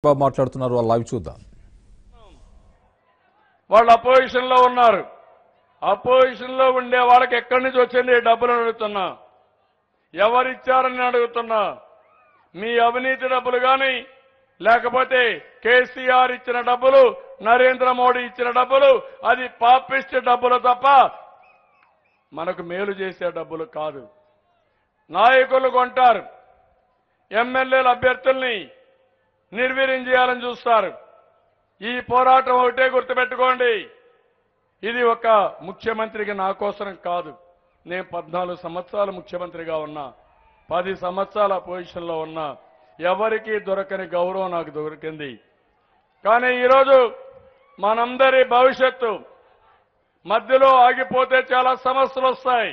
బాబు మాట్లాడుతున్నారు, వాళ్ళు లైవ్ చూద్దాం. వాళ్ళు అపోజిషన్ లో ఉన్నారు. అపోజిషన్ లో ఉండే వాళ్ళకి ఎక్కడి నుంచి వచ్చింది ఈ డబ్బులు అడుగుతున్నా. ఎవరిచ్చారని అడుగుతున్నా. మీ అవినీతి డబ్బులు కానీ లేకపోతే కేసీఆర్ ఇచ్చిన డబ్బులు, నరేంద్ర మోడీ ఇచ్చిన డబ్బులు, అది పాపిస్ట్ డబ్బులు తప్ప మనకు మేలు చేసే డబ్బులు కాదు. నాయకులు కొంటారు, ఎమ్మెల్యేల అభ్యర్థుల్ని నిర్వీర్యం చేయాలని చూస్తారు. ఈ పోరాటం ఒకటే గుర్తుపెట్టుకోండి, ఇది ఒక ముఖ్యమంత్రికి నా కోసం కాదు. నేను 14 సంవత్సరాలు ముఖ్యమంత్రిగా ఉన్నా, 10 సంవత్సరాల పొజిషన్లో ఉన్నా, ఎవరికీ దొరకని గౌరవం నాకు దొరికింది. కానీ ఈరోజు మనందరి భవిష్యత్తు మధ్యలో ఆగిపోతే చాలా సమస్యలు వస్తాయి.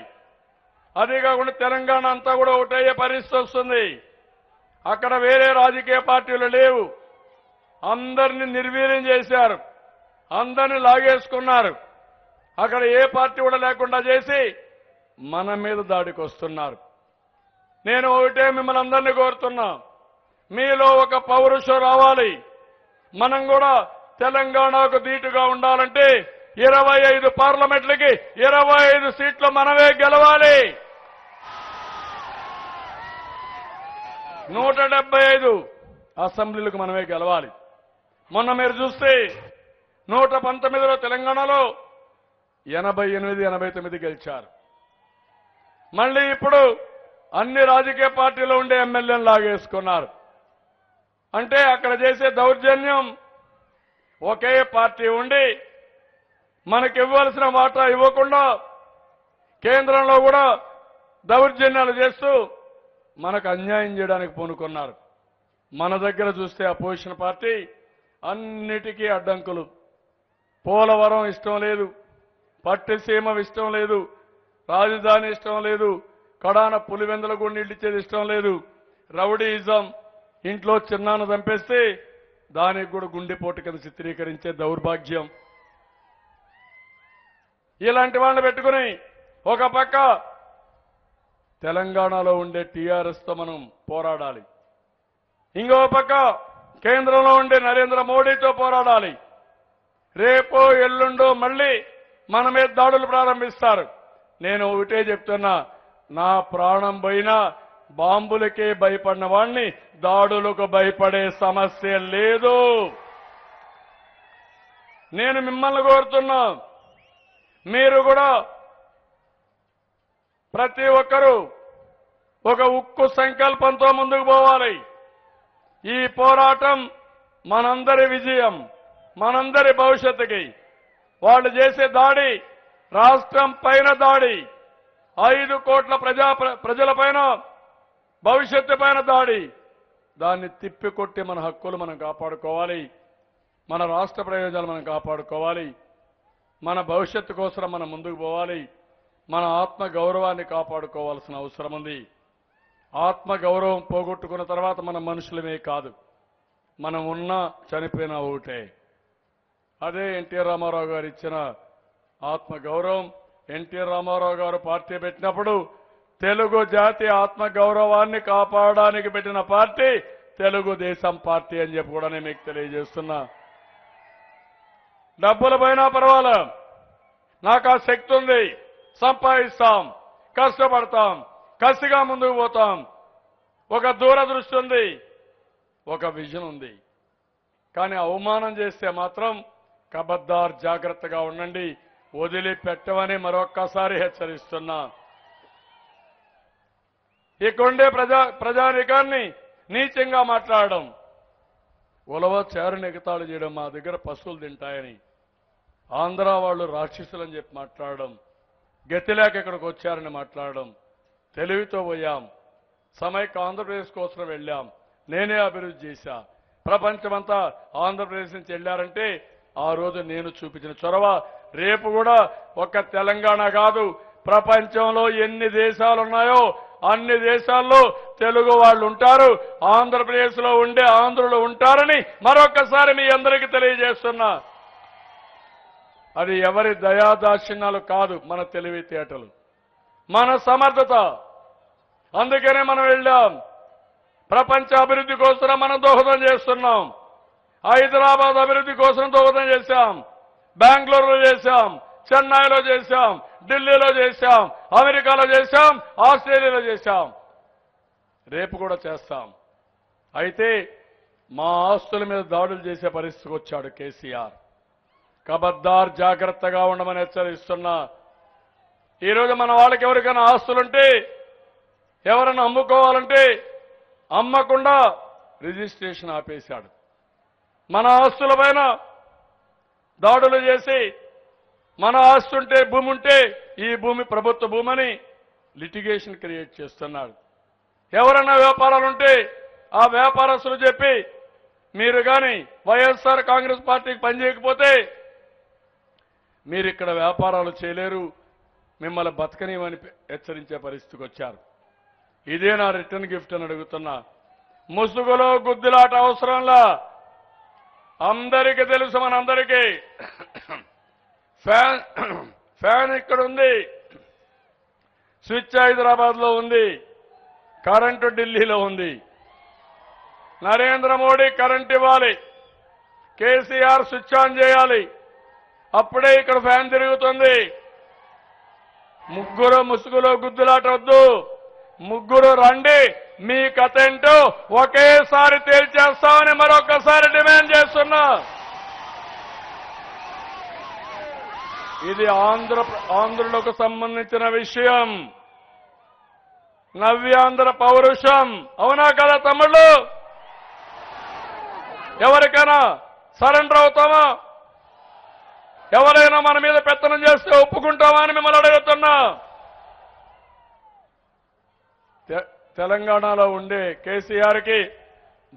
అదే కాకుండా తెలంగాణ అంతా కూడా ఒకటయ్యే పరిస్థితి వస్తుంది. అక్కడ వేరే రాజకీయ పార్టీలు లేవు, అందరినీ నిర్వీర్యం చేశారు, అందరినీ లాగేసుకున్నారు. అక్కడ ఏ పార్టీ కూడా లేకుండా చేసి మన మీద దాడికి వస్తున్నారు. నేను ఒకటే మిమ్మల్ని అందరినీ కోరుతున్నా, మీలో ఒక పౌరుషం రావాలి. మనం కూడా తెలంగాణకు ధీటుగా ఉండాలంటే 25 పార్లమెంట్లకి 25 సీట్లు మనమే గెలవాలి. 175 అసెంబ్లీలకు మనమే గెలవాలి. మొన్న మీరు చూస్తే 119లో తెలంగాణలో 88, 89 గెలిచారు. మళ్ళీ ఇప్పుడు అన్ని రాజకీయ పార్టీలు ఉండే ఎమ్మెల్యేలు లాగేసుకున్నారు. అంటే అక్కడ చేసే దౌర్జన్యం, ఒకే పార్టీ ఉండి మనకి ఇవ్వాల్సిన వాటా ఇవ్వకుండా కేంద్రంలో కూడా దౌర్జన్యాలు చేస్తూ మనకు అన్యాయం చేయడానికి పూనుకున్నారు. మన దగ్గర చూస్తే అపోజిషన్ పార్టీ అన్నిటికీ అడ్డంకులు. పోలవరం ఇష్టం లేదు, పట్టిసీమ ఇష్టం లేదు, రాజధాని ఇష్టం లేదు, కడాన పులివెందులకు కూడా నీళ్ళు ఇచ్చేది ఇష్టం లేదు, రౌడీయిజం, ఇంట్లో చిన్నాను చంపేస్తే దానికి కూడా గుండెపోటు కింద చిత్రీకరించే దౌర్భాగ్యం. ఇలాంటి వాళ్ళని పెట్టుకుని ఒక పక్క తెలంగాణలో ఉండే టీఆర్ఎస్తో మనం పోరాడాలి, ఇంకో పక్క కేంద్రంలో ఉండే నరేంద్ర మోడీతో పోరాడాలి. రేపో ఎల్లుండో మళ్ళీ మన మీద దాడులు ప్రారంభిస్తారు. నేను ఒకటే చెప్తున్నా, నా ప్రాణం పోయినా బాంబులకే భయపడిన వాడిని దాడులకు భయపడే సమస్య లేదు. నేను మిమ్మల్ని కోరుతున్నా, మీరు కూడా ప్రతి ఒక్కరూ ఒక ఉక్కు సంకల్పంతో ముందుకు పోవాలి. ఈ పోరాటం మనందరి విజయం, మనందరి భవిష్యత్తుకి. వాళ్ళు చేసే దాడి రాష్ట్రం పైన దాడి, 5 కోట్ల ప్రజల పైన, భవిష్యత్తు పైన దాడి. దాన్ని తిప్పికొట్టి మన హక్కులు మనం కాపాడుకోవాలి, మన రాష్ట్ర ప్రయోజనాలు మనం కాపాడుకోవాలి, మన భవిష్యత్తు కోసం మనం ముందుకు పోవాలి, మన ఆత్మ గౌరవాన్ని కాపాడుకోవాల్సిన అవసరం ఉంది. ఆత్మ గౌరవం పోగొట్టుకున్న తర్వాత మన మనుషులమే కాదు, మనం ఉన్నా చనిపోయినా ఒకటే. అదే ఎన్టీ రామారావు గారు ఇచ్చిన ఆత్మ గౌరవం. ఎన్టీ రామారావు గారు పార్టీ పెట్టినప్పుడు తెలుగు జాతి ఆత్మ గౌరవాన్ని కాపాడడానికి పెట్టిన పార్టీ తెలుగుదేశం పార్టీ అని చెప్పి కూడా నేను మీకు తెలియజేస్తున్నా. డబ్బుల పైన పర్వాలే, నాకు ఆ శక్తి ఉంది, సంపాదిస్తాం, కష్టపడతాం, కసిగా ముందుకు పోతాం. ఒక దూరదృష్టి ఉంది, ఒక విజన్ ఉంది. కానీ అవమానం చేస్తే మాత్రం కబద్దార్, జాగ్రత్తగా ఉండండి, వదిలిపెట్టమని మరొక్కసారి హెచ్చరిస్తున్నా. ఇక్కడుండే ప్రజానికాన్ని నీచంగా మాట్లాడడం, ఉలవ చేరుని ఎగతాళి చేయడం, మా దగ్గర పశువులు తింటాయని, ఆంధ్ర వాళ్ళు రాక్షసులని చెప్పి మాట్లాడడం, గతిలేక ఇక్కడికి వచ్చారని మాట్లాడడం. తెలివితో పోయాం, సమైక్య ఆంధ్రప్రదేశ్ కోసం వెళ్ళాం, నేనే అభివృద్ధి చేశా. ప్రపంచమంతా ఆంధ్రప్రదేశ్ నుంచి వెళ్ళారంటే ఆ రోజు నేను చూపించిన చొరవ. రేపు కూడా ఒక్క తెలంగాణ కాదు, ప్రపంచంలో ఎన్ని దేశాలు ఉన్నాయో అన్ని దేశాల్లో తెలుగు వాళ్ళు ఉంటారు, ఆంధ్రప్రదేశ్లో ఉండే ఆంధ్రులు ఉంటారని మరొక్కసారి మీ అందరికీ తెలియజేస్తున్నా. అది ఎవరి దయాదాక్షిణ్యాలు కాదు, మన తెలివితేటలు, మన సమర్థత. అందుకనే మనం వెళ్ళాం, ప్రపంచ అభివృద్ధి కోసం మనం దోహదం చేస్తున్నాం. హైదరాబాద్ అభివృద్ధి కోసం దోహదం చేశాం, బెంగళూరులో చేశాం, చెన్నైలో చేశాం, ఢిల్లీలో చేశాం, అమెరికాలో చేశాం, ఆస్ట్రేలియాలో చేశాం, రేపు కూడా చేస్తాం. అయితే మా ఆస్తుల మీద దాడులు చేసే పరిస్థితికి వచ్చాడు కేసీఆర్. కబద్దార్, జాగ్రత్తగా ఉండమని హెచ్చరిస్తున్నా. ఈరోజు మన వాళ్ళకి ఎవరికైనా ఆస్తులుంటే, ఎవరైనా అమ్ముకోవాలంటే అమ్మకుండా రిజిస్ట్రేషన్ ఆపేశాడు. మన ఆస్తుల పైన దాడులు చేసి, మన ఆస్తి ఉంటే, భూమి ఉంటే ఈ భూమి ప్రభుత్వ భూమని లిటిగేషన్ క్రియేట్ చేస్తున్నాడు. ఎవరైనా వ్యాపారాలుంటే ఆ వ్యాపారస్తులు చెప్పి, మీరు కానీ వైఎస్ఆర్ కాంగ్రెస్ పార్టీకి పనిచేయకపోతే మీరు ఇక్కడ వ్యాపారాలు చేయలేరు, మిమ్మల్ని బతకనివని హెచ్చరించే పరిస్థితికి వచ్చారు. ఇదే నా రిటర్న్ గిఫ్ట్ అని అడుగుతున్నా. ముసుగులో గుద్దులాట అవసరంలా. అందరికీ తెలుసు, మనందరికీ ఫ్యాన్ ఇక్కడ ఉంది, స్విచ్ హైదరాబాద్లో ఉంది, కరెంటు ఢిల్లీలో ఉంది. నరేంద్ర మోడీ కరెంట్ ఇవ్వాలి, కేసీఆర్ స్విచ్ ఆన్ చేయాలి, అప్పుడే ఇక్కడ ఫ్యాన్ తిరుగుతుంది. ముగ్గురు ముసుగులో గుద్దులాట వద్దు, ముగ్గురు రండి, మీ కథ ఏంటో ఒకేసారి తేల్చేస్తామని మరొకసారి డిమాండ్ చేస్తున్నా. ఇది ఆంధ్రులకు సంబంధించిన విషయం, నవ్యాంధ్ర పౌరుషం. అవునా కదా తమ్ముళ్ళు? ఎవరికైనా సరెండర్ అవుతామా? ఎవరైనా మన మీద పెత్తనం చేస్తే ఒప్పుకుంటామా అని మిమ్మల్ని అడుగుతున్నా. తెలంగాణలో ఉండే కేసీఆర్కి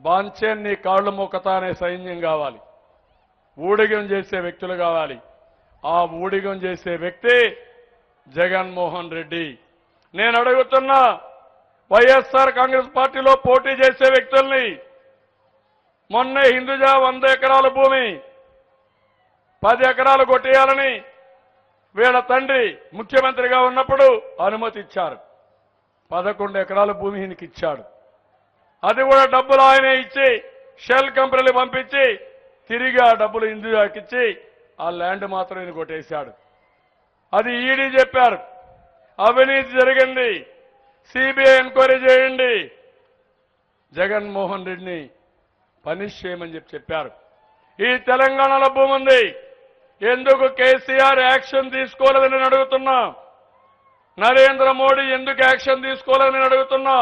బాంఛన్ నీ కాళ్లు మొక్కతా అనే సైన్యం కావాలి, ఊడిగం చేసే వ్యక్తులు కావాలి. ఆ ఊడిగం చేసే వ్యక్తి జగన్మోహన్ రెడ్డి. నేను అడుగుతున్నా, వైఎస్ఆర్ కాంగ్రెస్ పార్టీలో పోటీ చేసే వ్యక్తుల్ని, మొన్నే హిందూజా 100 ఎకరాల భూమి 10 ఎకరాలు కొట్టేయాలని వీళ్ళ తండ్రి ముఖ్యమంత్రిగా ఉన్నప్పుడు అనుమతి ఇచ్చారు. 11 ఎకరాల భూమి ఈయనకి ఇచ్చాడు. అది కూడా డబ్బులు ఆయనే ఇచ్చి, షెల్ కంపెనీలు పంపించి తిరిగి ఆ డబ్బులు హిందూజాకిచ్చి ఆ ల్యాండ్ మాత్రం ఈయన కొట్టేశాడు. అది ఈడీ చెప్పారు, అవినీతి జరిగింది, సిబిఐ ఎంక్వైరీ చేయండి, జగన్మోహన్ రెడ్డిని పనిష్ చేయమని చెప్పారు. ఈ తెలంగాణలో భూమి ఉంది, ఎందుకు కేసీఆర్ యాక్షన్ తీసుకోలేదని నేను అడుగుతున్నా. నరేంద్ర మోడీ ఎందుకు యాక్షన్ తీసుకోలేదని నేను అడుగుతున్నా.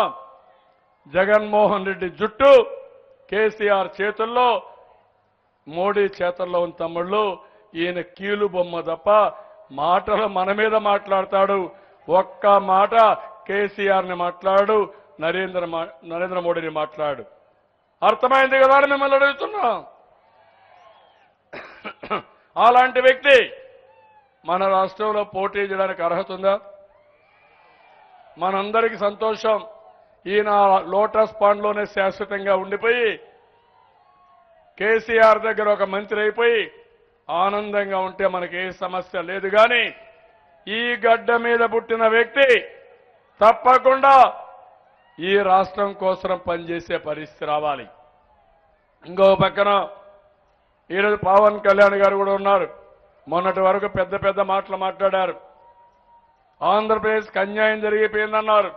జగన్మోహన్ రెడ్డి జుట్టు కేసీఆర్ చేతుల్లో, మోడీ చేతుల్లో ఉన్న తమ్ముళ్ళు. ఈయన కీలు బొమ్మ తప్ప మాటలు మన మీద మాట్లాడతాడు, ఒక్క మాట కేసీఆర్ని మాట్లాడు, నరేంద్ర మోడీని మాట్లాడు. అర్థమైంది కదా అని మిమ్మల్ని అడుగుతున్నా. అలాంటి వ్యక్తి మన రాష్ట్రంలో పోటీ చేయడానికి అర్హత ఉందా? మనందరికీ సంతోషం, ఈయన లోటస్ పాండ్లోనే శాశ్వతంగా ఉండిపోయి కేసీఆర్ దగ్గర ఒక మంత్రి అయిపోయి ఆనందంగా ఉంటే మనకి ఏ సమస్య లేదు. కానీ ఈ గడ్డ మీద పుట్టిన వ్యక్తి తప్పకుండా ఈ రాష్ట్రం కోసం పనిచేసే పరిస్థితి రావాలి. ఇంకో పక్కన ఈరోజు పవన్ కళ్యాణ్ గారు కూడా ఉన్నారు. మొన్నటి వరకు పెద్ద పెద్ద మాటలు మాట్లాడారు. ఆంధ్రప్రదేశ్కి అన్యాయం జరిగిపోయిందన్నారు.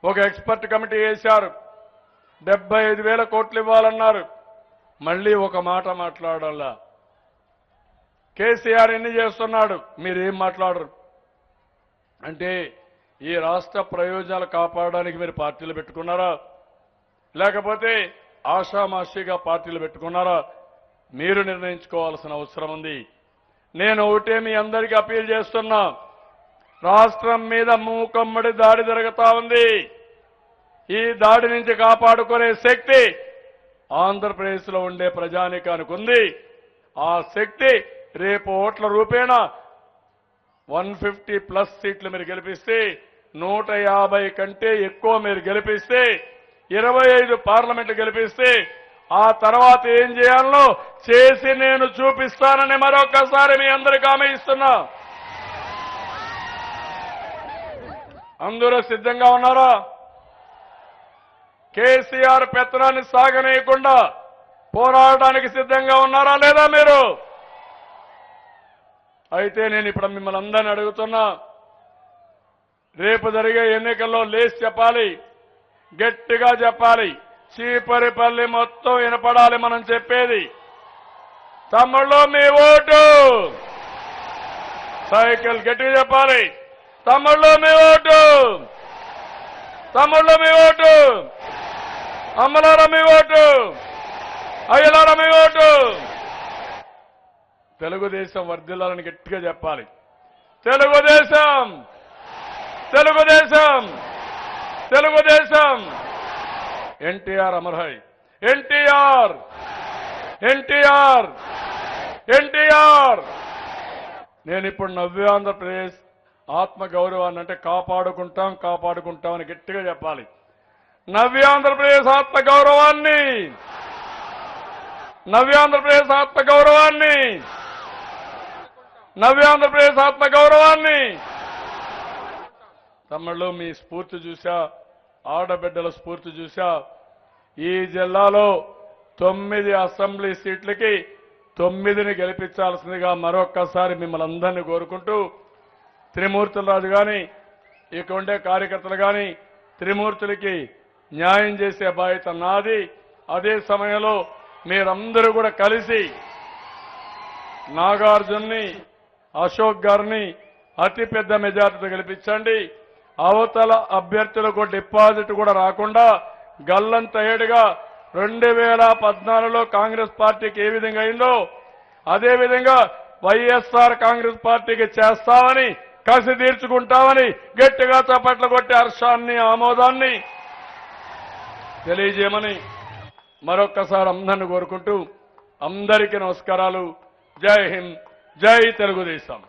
ఒక ఎక్స్పర్ట్ కమిటీ వేశారు, 75,000 కోట్లు ఇవ్వాలన్నారు. మళ్ళీ ఒక మాట మాట్లాడాలా. కేసీఆర్ ఎన్ని చేస్తున్నాడు, మీరేం మాట్లాడరు అంటే ఈ రాష్ట్ర ప్రయోజనాలు కాపాడడానికి మీరు పార్టీలు పెట్టుకున్నారా, లేకపోతే ఆషామాషిగా పార్టీలు పెట్టుకున్నారా? మీరు నిర్ణయించుకోవాల్సిన అవసరం ఉంది. నేను ఒకటే మీ అందరికీ అప్పీల్ చేస్తున్నా, రాష్ట్రం మీద మూకమ్మడి దాడి జరుగుతా ఉంది. ఈ దాడి నుంచి కాపాడుకునే శక్తి ఆంధ్రప్రదేశ్లో ఉండే ప్రజానీకానికి ఉంది. ఆ శక్తి రేపు ఓట్ల రూపేణా 150+ సీట్లు మీరు గెలిపిస్తే, 150 కంటే ఎక్కువ మీరు గెలిపిస్తే, 25 పార్లమెంట్లు గెలిపిస్తే, ఆ తర్వాత ఏం చేయాలో చేసి నేను చూపిస్తానని మరొకసారి మీ అందరికీ హామీ ఇస్తున్నా. అందరూ సిద్ధంగా ఉన్నారా? కేసీఆర్ పెత్తనాన్ని సాగనేయకుండా పోరాడడానికి సిద్ధంగా ఉన్నారా లేదా మీరు? అయితే నేను ఇప్పుడు మిమ్మల్ని అందరిని అడుగుతున్నా, రేపు జరిగే ఎన్నికల్లో లేచి చెప్పాలి, గట్టిగా చెప్పాలి, చీపరిపల్లి మొత్తం వినపడాలి మనం చెప్పేది. తమ్ముళ్ళు మీ ఓటు, సైకిల్ గట్టిగా చెప్పాలి, తమ్ముళ్ళు మీ ఓటు, తమ్ముళ్ళు మీ ఓటు, అమ్మలారా మీ ఓటు, అయ్యలారా మీ ఓటు. తెలుగుదేశం వర్ధిల్లాలని గట్టిగా చెప్పాలి. తెలుగుదేశం, తెలుగుదేశం, తెలుగుదేశం. ఎన్టీఆర్ అమర్హై, ఎన్టీఆర్, ఎన్టీఆర్, ఎన్టీఆర్. నేను ఇప్పుడు నవ్య ఆంధ్రప్రదేశ్ ఆత్మగౌరవాన్ని అంటే కాపాడుకుంటాం కాపాడుకుంటాం అని గట్టిగా చెప్పాలి. నవ్య ఆంధ్రప్రదేశ్ ఆత్మగౌరవాన్ని, నవ్య ఆంధ్రప్రదేశ్ ఆత్మగౌరవాన్ని, నవ్య ఆంధ్రప్రదేశ్ ఆత్మగౌరవాన్ని. తమ్ముళ్ళు మీ స్ఫూర్తి చూసా, ఆడబిడ్డల స్ఫూర్తి చూసా. ఈ జిల్లాలో 9 అసెంబ్లీ సీట్లకి 9ని గెలిపించాల్సిందిగా మరొక్కసారి మిమ్మల్ని అందరినీ కోరుకుంటూ, త్రిమూర్తుల రాజు కానీ ఇక ఉండే కార్యకర్తలు కానీ త్రిమూర్తులకి న్యాయం చేసే బాధ్యత నాది. అదే సమయంలో మీరందరూ కూడా కలిసి నాగార్జున్ని, అశోక్ గారిని అతిపెద్ద మెజార్టీతో గెలిపించండి. అవతల అభ్యర్థులకు డిపాజిట్ కూడా రాకుండా గల్లంత ఏడుగా 2014లో కాంగ్రెస్ పార్టీకి ఏ విధంగా అయిందో అదే విధంగా వైఎస్ఆర్ కాంగ్రెస్ పార్టీకి చేస్తామని, కసి తీర్చుకుంటామని గట్టిగా చప్పట్లు కొట్టి హర్షాన్ని, ఆమోదాన్ని తెలియజేయమని మరొక్కసారి అందరిని కోరుకుంటూ అందరికీ నమస్కారాలు. జై హింద్, జై తెలుగుదేశం.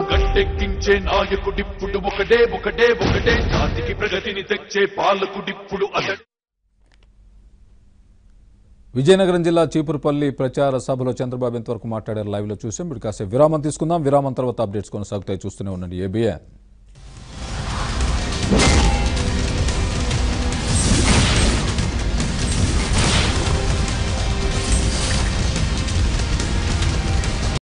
గట్టెక్కించే నాయకుడిప్పుడు ఒకటే ఒకటే ఒకటే, జాతికి ప్రగతిని తెచ్చే పాలకుడిప్పుడు అతడు. విజయనగరం జిల్లా చీపురుపల్లి ప్రచార సభలో చంద్రబాబు ఎంతవరకు మాట్లాడారు లైవ్ లో చూసాం. ఇప్పుడు కాసేపు విరామం తీసుకుందాం. విరామం తర్వాత అప్డేట్స్ కొనసాగుతాయి. చూస్తూనే ఉండండి ఏబిఎన్.